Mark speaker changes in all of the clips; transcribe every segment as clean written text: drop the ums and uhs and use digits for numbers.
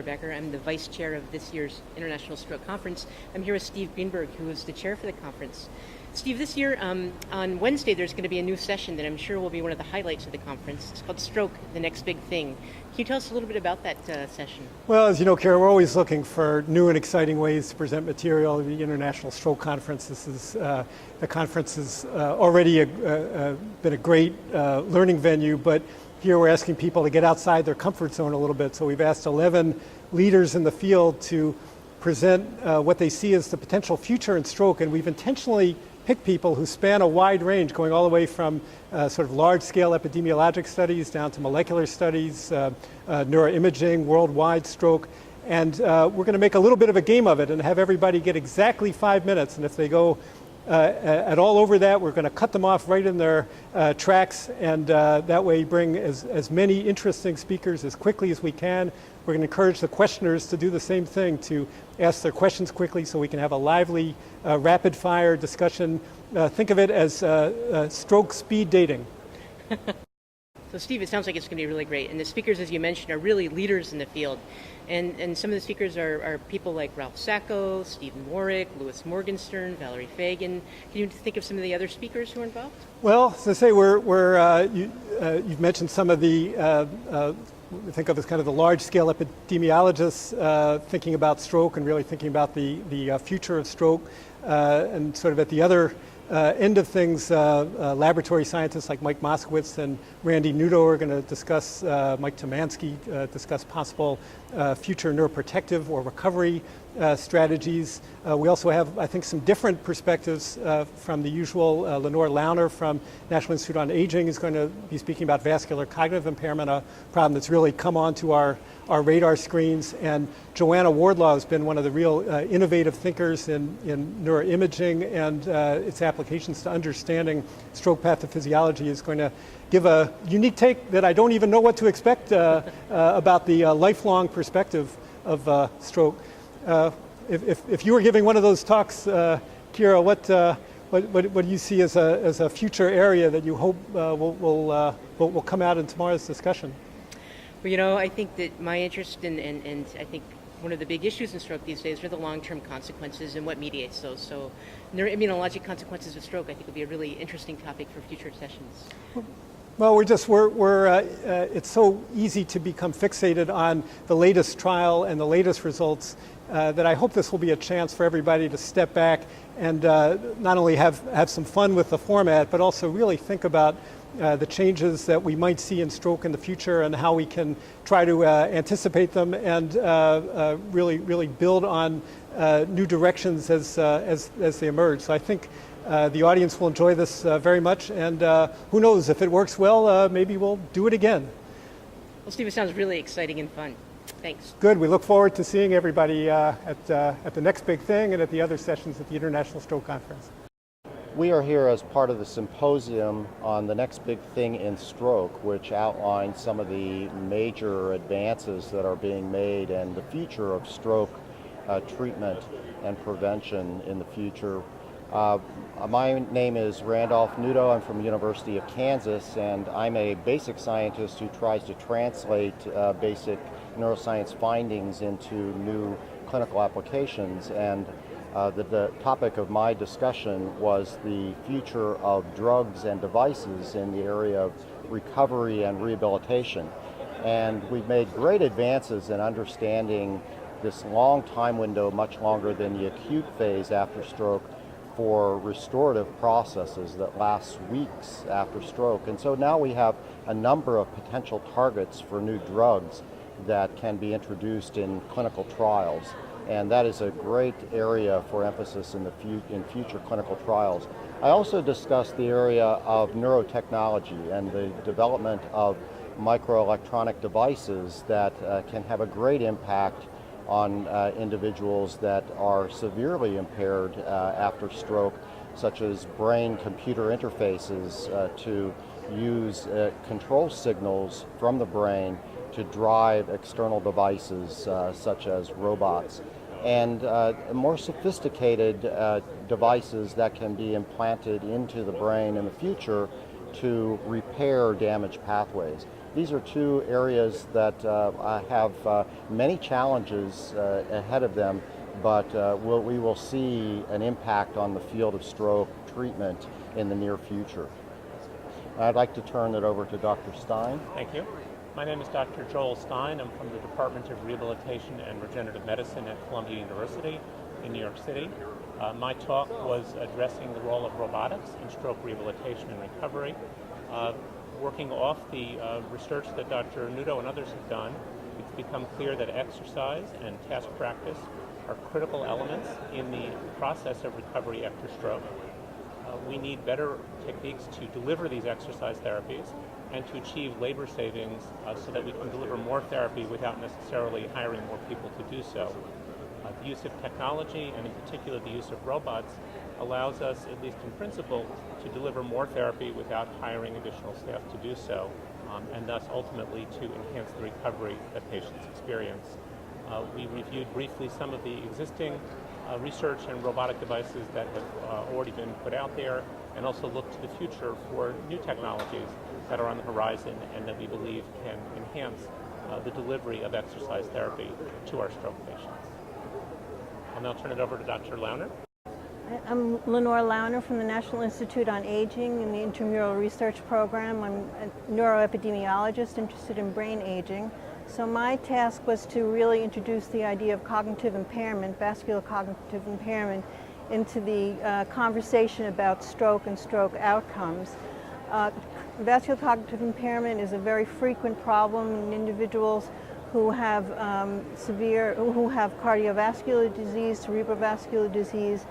Speaker 1: Becker. I'm the vice chair of this year's International Stroke Conference. I'm here with Steve Greenberg, who is the chair for the conference. Steve, this year on Wednesday there's going to be a new session that I'm sure will be one of the highlights of the conference. It's called Stroke, the Next Big Thing. Can you tell us a little bit about that session?
Speaker 2: Well, as you know, Kara, we're always looking for new and exciting ways to present material. The International Stroke Conference, the conference has already been a great learning venue, but here we're asking people to get outside their comfort zone a little bit. So we've asked 11 leaders in the field to present what they see as the potential future in stroke, and we've intentionally picked people who span a wide range, going all the way from sort of large-scale epidemiologic studies down to molecular studies, neuroimaging, worldwide stroke, and we're going to make a little bit of a game of it and have everybody get exactly 5 minutes, and if they go at all over that, we're going to cut them off right in their tracks, and that way bring as many interesting speakers as quickly as we can. We're going to encourage the questioners to do the same thing, to ask their questions quickly so we can have a lively, rapid-fire discussion. Think of it as stroke speed dating.
Speaker 1: So Steve, it sounds like it's going to be really great. And the speakers, as you mentioned, are really leaders in the field. And some of the speakers are people like Ralph Sacco, Stephen Warwick, Louis Morgenstern, Valery Feigin. Can you think of some of the other speakers who are involved?
Speaker 2: Well, as I say, you've mentioned some of the we think of as kind of the large-scale epidemiologists thinking about stroke and really thinking about the future of stroke, and sort of at the other end of things, laboratory scientists like Mike Moskowitz and Randy Nudo are going to discuss, Mike Tymianski discuss possible future neuroprotective or recovery strategies. We also have, I think, some different perspectives from the usual. Lenore Launer from National Institute on Aging is going to be speaking about vascular cognitive impairment, a problem that's really come onto our radar screens. And Joanna Wardlaw has been one of the real innovative thinkers in neuroimaging and its applications to understanding stroke pathophysiology, is going to give a unique take that I don't even know what to expect about the lifelong perspective of stroke. If you were giving one of those talks, Kira, what do you see as a future area that you hope will come out in tomorrow's discussion?
Speaker 1: Well, you know, I think that my interest and I think one of the big issues in stroke these days are the long-term consequences and what mediates those. So neuroimmunologic consequences of stroke, I think, will be a really interesting topic for future sessions.
Speaker 2: Well, it's so easy to become fixated on the latest trial and the latest results that I hope this will be a chance for everybody to step back and not only have some fun with the format, but also really think about the changes that we might see in stroke in the future and how we can try to anticipate them and really build on new directions as they emerge. So I think the audience will enjoy this very much, and who knows, if it works well, maybe we'll do it again.
Speaker 1: Well, Steve, it sounds really exciting and fun. Thanks.
Speaker 2: Good. We look forward to seeing everybody at the next big thing and at the other sessions at the International Stroke Conference.
Speaker 3: We are here as part of the symposium on the next big thing in stroke, which outlines some of the major advances that are being made and the future of stroke treatment and prevention in the future. My name is Randolph Nudo. I'm from the University of Kansas, and I'm a basic scientist who tries to translate basic neuroscience findings into new clinical applications. And the topic of my discussion was the future of drugs and devices in the area of recovery and rehabilitation. And we've made great advances in understanding this long time window, much longer than the acute phase after stroke, for restorative processes that last weeks after stroke. And so now we have a number of potential targets for new drugs that can be introduced in clinical trials. And that is a great area for emphasis in future clinical trials. I also discussed the area of neurotechnology and the development of microelectronic devices that can have a great impact on individuals that are severely impaired after stroke, such as brain-computer interfaces to use control signals from the brain to drive external devices such as robots, and more sophisticated devices that can be implanted into the brain in the future to repair damaged pathways. These are two areas that have many challenges ahead of them, but we will see an impact on the field of stroke treatment in the near future. I'd like to turn it over to Dr. Stein.
Speaker 4: Thank you. My name is Dr. Joel Stein. I'm from the Department of Rehabilitation and Regenerative Medicine at Columbia University in New York City. My talk was addressing the role of robotics in stroke rehabilitation and recovery. Working off the research that Dr. Nudo and others have done, it's become clear that exercise and task practice are critical elements in the process of recovery after stroke. We need better techniques to deliver these exercise therapies and to achieve labor savings so that we can deliver more therapy without necessarily hiring more people to do so. The use of technology, and in particular the use of robots, allows us, at least in principle, to deliver more therapy without hiring additional staff to do so, and thus ultimately to enhance the recovery that patients experience. We reviewed briefly some of the existing research and robotic devices that have already been put out there, and also look to the future for new technologies that are on the horizon and that we believe can enhance the delivery of exercise therapy to our stroke patients. I'll now turn it over to Dr. Launer.
Speaker 5: I'm Lenore Launer from the National Institute on Aging in the Intramural Research Program. I'm a neuroepidemiologist interested in brain aging. So my task was to really introduce the idea of cognitive impairment, vascular cognitive impairment, into the conversation about stroke and stroke outcomes. Vascular cognitive impairment is a very frequent problem in individuals who have who have cardiovascular disease, cerebrovascular disease,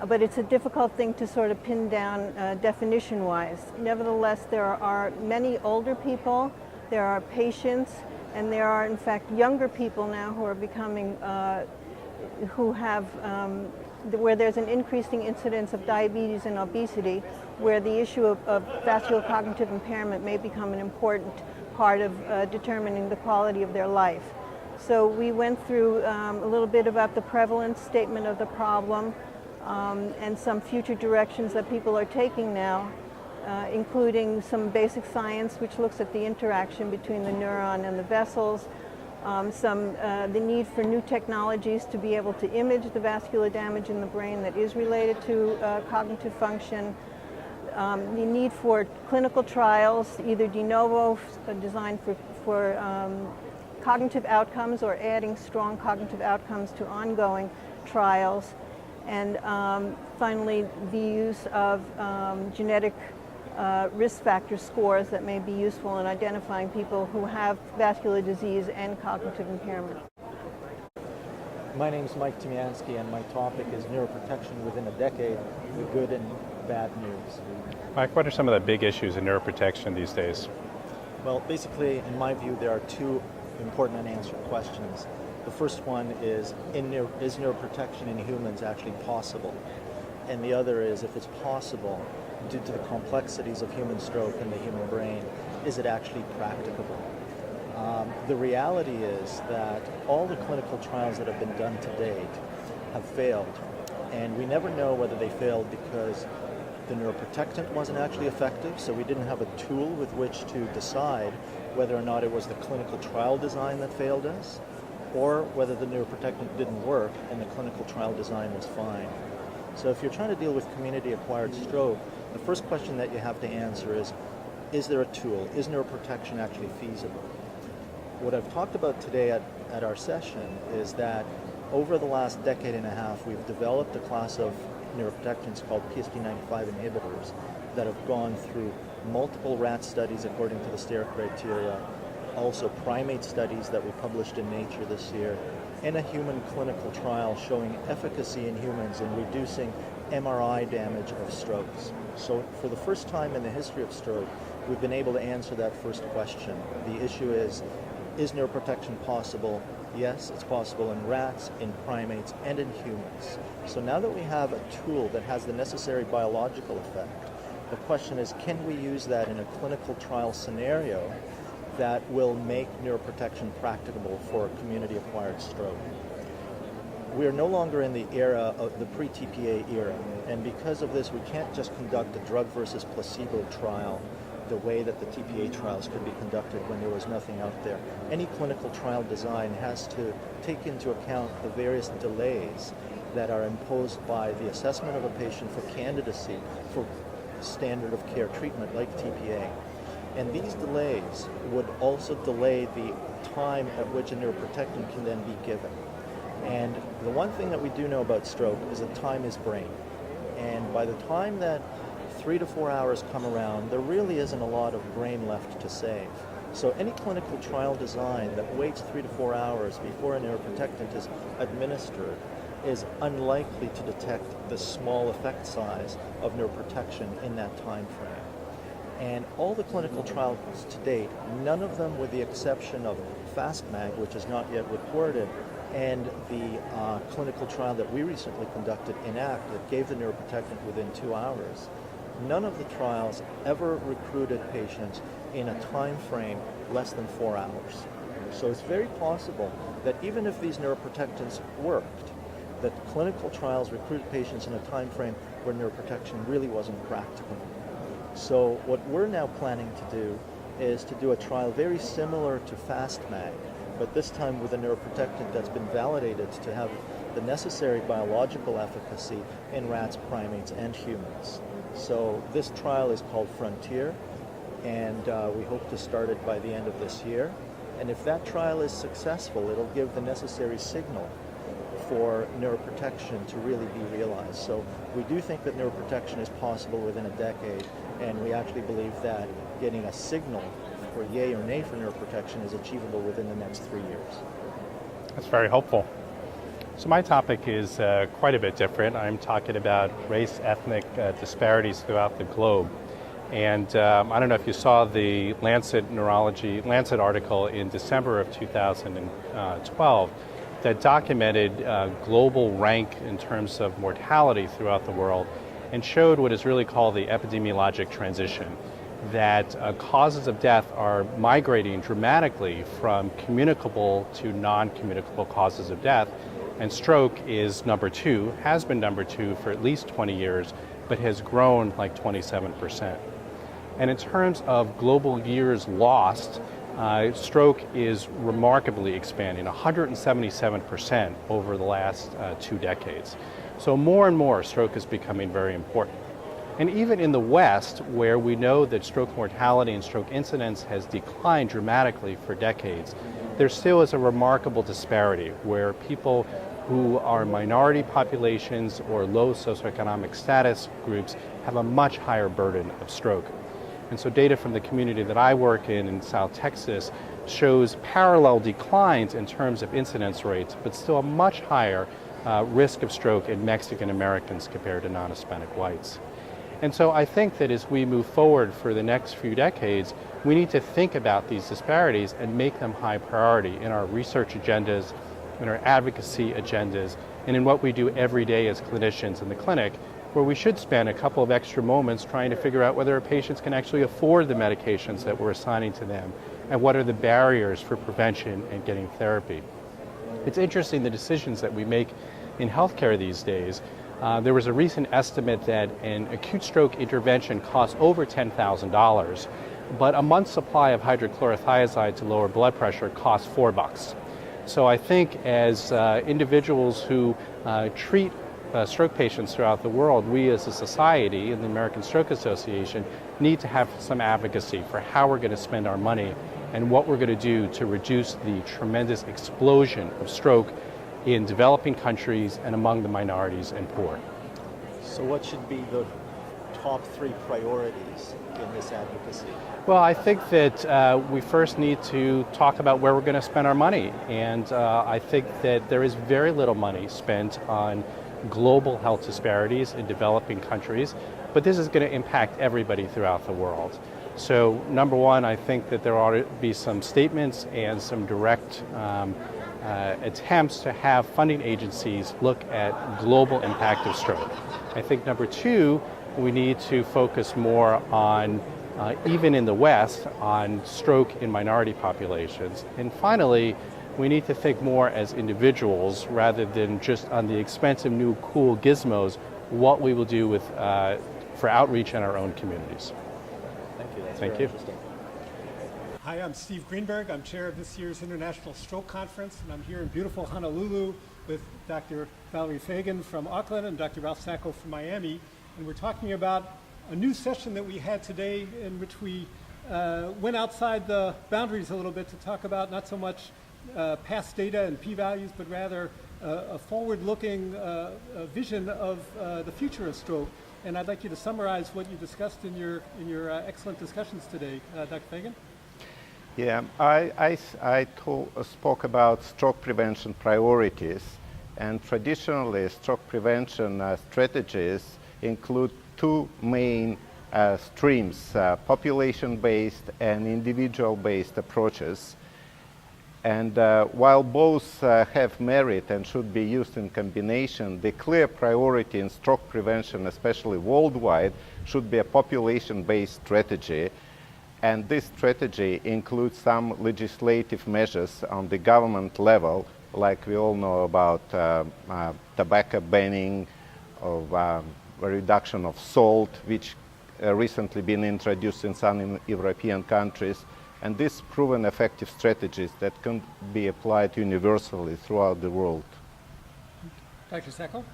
Speaker 5: but it's a difficult thing to sort of pin down definition-wise. Nevertheless, there are many older people, there are patients, and there are, in fact, younger people now who are becoming, who have, where there's an increasing incidence of diabetes and obesity, where the issue of vascular cognitive impairment may become an important part of determining the quality of their life. So we went through a little bit about the prevalence statement of the problem and some future directions that people are taking now, including some basic science which looks at the interaction between the neuron and the vessels, the need for new technologies to be able to image the vascular damage in the brain that is related to cognitive function, the need for clinical trials, either de novo designed for cognitive outcomes or adding strong cognitive outcomes to ongoing trials, and finally the use of genetic risk factor scores that may be useful in identifying people who have vascular disease and cognitive impairment.
Speaker 6: My name is Mike Tymianski, and my topic is neuroprotection within a decade, the good and bad news.
Speaker 7: Mike, what are some of the big issues in neuroprotection these days?
Speaker 6: Well, basically, in my view, there are two important unanswered questions. The first one is neuroprotection in humans actually possible? And the other is, if it's possible, due to the complexities of human stroke and the human brain, is it actually practicable? The reality is that all the clinical trials that have been done to date have failed, and we never know whether they failed because the neuroprotectant wasn't actually effective, so we didn't have a tool with which to decide whether or not it was the clinical trial design that failed us, or whether the neuroprotectant didn't work and the clinical trial design was fine. So if you're trying to deal with community-acquired stroke, the first question that you have to answer is there a tool? Is neuroprotection actually feasible? What I've talked about today at our session is that over the last decade and a half, we've developed a class of neuroprotectants called Psd-95 inhibitors that have gone through multiple rat studies according to the STAIR criteria, also primate studies that we published in Nature this year, and a human clinical trial showing efficacy in humans in reducing MRI damage of strokes. So for the first time in the history of stroke, we've been able to answer that first question. The issue is neuroprotection possible? Yes, it's possible in rats, in primates, and in humans. So now that we have a tool that has the necessary biological effect, the question is, can we use that in a clinical trial scenario that will make neuroprotection practicable for community-acquired stroke? We are no longer in the era of the pre-TPA era, and because of this, we can't just conduct a drug versus placebo trial the way that the TPA trials could be conducted when there was nothing out there. Any clinical trial design has to take into account the various delays that are imposed by the assessment of a patient for candidacy for standard of care treatment like TPA. And these delays would also delay the time at which a neuroprotectant can then be given. And the one thing that we do know about stroke is that time is brain. And by the time that 3 to 4 hours come around, there really isn't a lot of brain left to save. So any clinical trial design that waits 3 to 4 hours before a neuroprotectant is administered is unlikely to detect the small effect size of neuroprotection in that time frame. And all the clinical trials to date, none of them with the exception of FastMag, which is not yet reported, and the clinical trial that we recently conducted, ENACT, that gave the neuroprotectant within 2 hours, none of the trials ever recruited patients in a time frame less than 4 hours. So it's very possible that even if these neuroprotectants worked, that clinical trials recruited patients in a time frame where neuroprotection really wasn't practical. So what we're now planning to do is to do a trial very similar to FastMag, but this time with a neuroprotectant that's been validated to have the necessary biological efficacy in rats, primates, and humans. So this trial is called Frontier, and we hope to start it by the end of this year. And if that trial is successful, it'll give the necessary signal for neuroprotection to really be realized. So we do think that neuroprotection is possible within a decade, and we actually believe that getting a signal for yay or nay for neuroprotection is achievable within the next 3 years.
Speaker 7: That's very helpful. So my topic is quite a bit different. I'm talking about race, ethnic disparities throughout the globe. And I don't know if you saw the Lancet article in December of 2012 that documented global rank in terms of mortality throughout the world and showed what is really called the epidemiologic transition, that causes of death are migrating dramatically from communicable to non-communicable causes of death, and stroke is number 2, has been number 2 for at least 20 years, but has grown like 27%. And in terms of global years lost, stroke is remarkably expanding, 177% over the last 2 decades. So more and more stroke is becoming very important. And even in the West, where we know that stroke mortality and stroke incidence has declined dramatically for decades, there still is a remarkable disparity where people who are minority populations or low socioeconomic status groups have a much higher burden of stroke. And so data from the community that I work in South Texas shows parallel declines in terms of incidence rates, but still a much higher risk of stroke in Mexican Americans compared to non-Hispanic whites. And so I think that as we move forward for the next few decades, we need to think about these disparities and make them high priority in our research agendas, in our advocacy agendas, and in what we do every day as clinicians in the clinic, where we should spend a couple of extra moments trying to figure out whether our patients can actually afford the medications that we're assigning to them, and what are the barriers for prevention and getting therapy. It's interesting the decisions that we make in healthcare these days. There was a recent estimate that an acute stroke intervention costs over $10,000, but a month's supply of hydrochlorothiazide to lower blood pressure costs $4. So I think as individuals who treat stroke patients throughout the world, we as a society and the American Stroke Association need to have some advocacy for how we're going to spend our money and what we're going to do to reduce the tremendous explosion of stroke in developing countries and among the minorities and poor.
Speaker 6: So what should be the top 3 priorities in this advocacy?
Speaker 7: Well, I think that we first need to talk about where we're going to spend our money. And I think that there is very little money spent on global health disparities in developing countries, but this is going to impact everybody throughout the world. So number one, I think that there ought to be some statements and some direct attempts to have funding agencies look at global impact of stroke. I think number 2, we need to focus more on, even in the West, on stroke in minority populations. And finally, we need to think more as individuals rather than just on the expensive new cool gizmos, what we will do with, for outreach in our own communities.
Speaker 6: Thank you. That's
Speaker 7: Thank
Speaker 6: very
Speaker 7: you.
Speaker 6: interesting.
Speaker 2: Hi, I'm Steve Greenberg. I'm chair of this year's International Stroke Conference, and I'm here in beautiful Honolulu with Dr. Valery Feigin from Auckland and Dr. Ralph Sacco from Miami. And we're talking about a new session that we had today in which we went outside the boundaries a little bit to talk about not so much past data and p-values, but rather a forward-looking vision of the future of stroke. And I'd like you to summarize what you discussed in your excellent discussions today, Dr. Feigin.
Speaker 8: Yeah, I spoke about stroke prevention priorities, and traditionally stroke prevention strategies include two main streams, population-based and individual-based approaches. And while both have merit and should be used in combination, the clear priority in stroke prevention, especially worldwide, should be a population-based strategy. And this strategy includes some legislative measures on the government level, like we all know about tobacco banning, of a reduction of salt, which recently been introduced in some European countries. And these proven effective strategies that can be applied universally throughout the world.
Speaker 2: Dr. Sacco?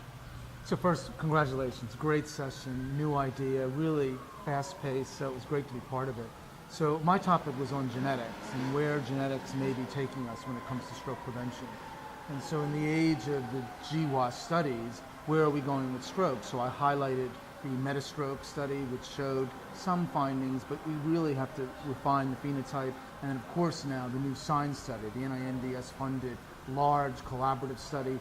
Speaker 9: So first, congratulations. Great session, new idea, really fast-paced, so it was great to be part of it. So my topic was on genetics and where genetics may be taking us when it comes to stroke prevention. And so in the age of the GWAS studies, where are we going with stroke? So I highlighted the Metastroke study, which showed some findings, but we really have to refine the phenotype. And of course now the new Stein study, the NINDS-funded large collaborative study,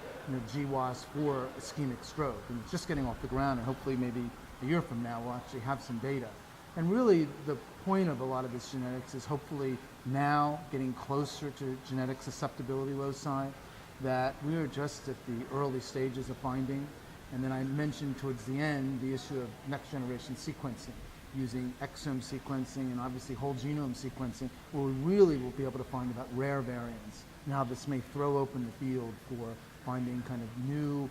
Speaker 9: GWAS for ischemic stroke. And it's just getting off the ground, and hopefully maybe a year from now we'll actually have some data. And really the point of a lot of this genetics is hopefully now getting closer to genetic susceptibility loci, that we are just at the early stages of finding. And then I mentioned towards the end the issue of next generation sequencing, using exome sequencing and obviously whole genome sequencing, where we really will be able to find about rare variants and how this may throw open the field for finding kind of new,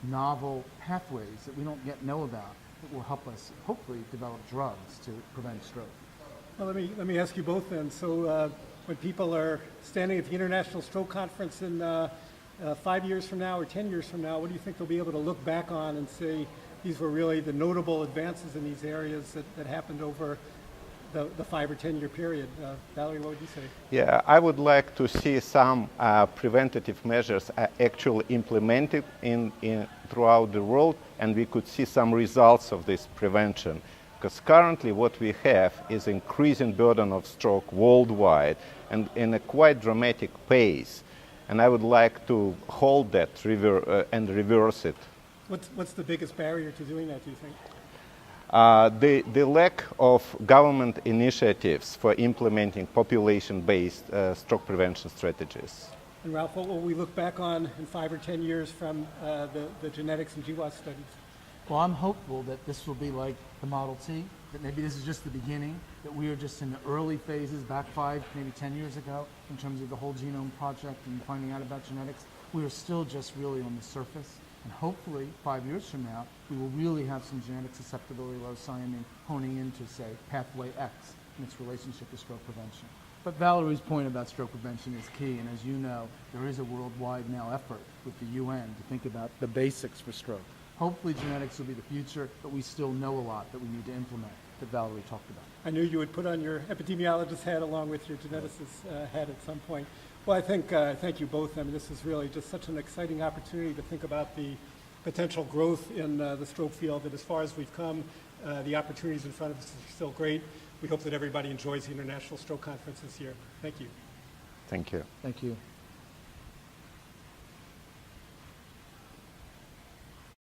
Speaker 9: novel pathways that we don't yet know about that will help us hopefully develop drugs to prevent stroke.
Speaker 2: Well, let me ask you both then. So when people are standing at the International Stroke Conference in 5 years from now or 10 years from now, what do you think they'll be able to look back on and say these were really the notable advances in these areas that happened over the 5 or 10 year period? Valery, what would you say?
Speaker 8: Yeah, I would like to see some preventative measures actually implemented throughout the world, and we could see some results of this prevention. Because currently what we have is increasing burden of stroke worldwide and in a quite dramatic pace. And I would like to hold that and reverse it.
Speaker 2: What's the biggest barrier to doing that, do you think?
Speaker 8: The lack of government initiatives for implementing population-based stroke prevention strategies.
Speaker 2: And Ralph, what will we look back on in 5 or 10 years from the genetics and GWAS studies?
Speaker 9: Well, I'm hopeful that this will be like the Model T, that maybe this is just the beginning, that we are just in the early phases back 5, maybe 10 years ago in terms of the whole genome project and finding out about genetics. We are still just really on the surface, and hopefully 5 years from now we will really have some genetic susceptibility loci and honing into, say, pathway X and its relationship to stroke prevention. But Valerie's point about stroke prevention is key, and as you know, there is a worldwide now effort with the UN to think about the basics for stroke. Hopefully genetics will be the future, but we still know a lot that we need to implement that Valery talked about.
Speaker 2: I knew you would put on your epidemiologist hat along with your geneticist hat at some point. Well, I think, thank you both. I mean, this is really just such an exciting opportunity to think about the potential growth in the stroke field, that as far as we've come, the opportunities in front of us are still great. We hope that everybody enjoys the International Stroke Conference this year. Thank you.
Speaker 8: Thank you.
Speaker 9: Thank you.